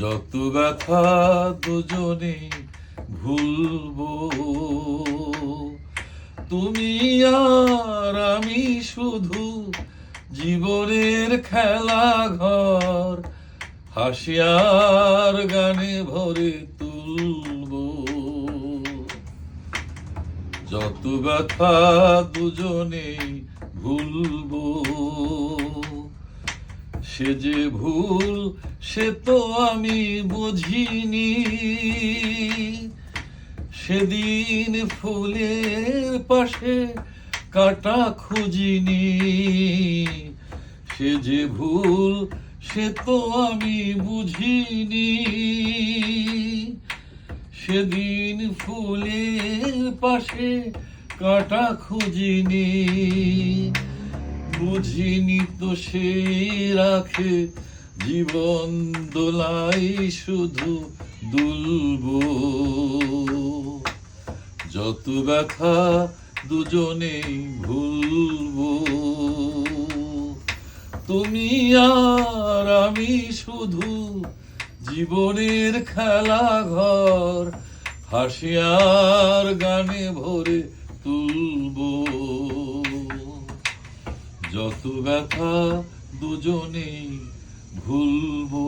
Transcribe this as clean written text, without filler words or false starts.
যত ব্যথা দুজনে ভুলবো, তুমি আর আমি শুধু জীবনের খেলা ঘর, হাসি আর গানে ভরে তুলবো। যত ব্যথা দুজনে ভুলবো, সে যে ভুল সে তো আমি বুঝিনি, সেদিন ফুলের পাশে কাটা খুঁজিনি। সে যে ভুল সে তো আমি বুঝিনি, সেদিন ফুলের পাশে কাটা খুঁজিনি। বুঝিনি তো সে রাখে জীবন দোলাই শুধু দুলবো। যত ব্যথা দুজনেই ভুলবো, তুমি আর আমি শুধু জীবনের খেলা ঘর, হাসি আর গানে ভরে তুলবো। যত ব্যথা দুজনেই ভুলবো।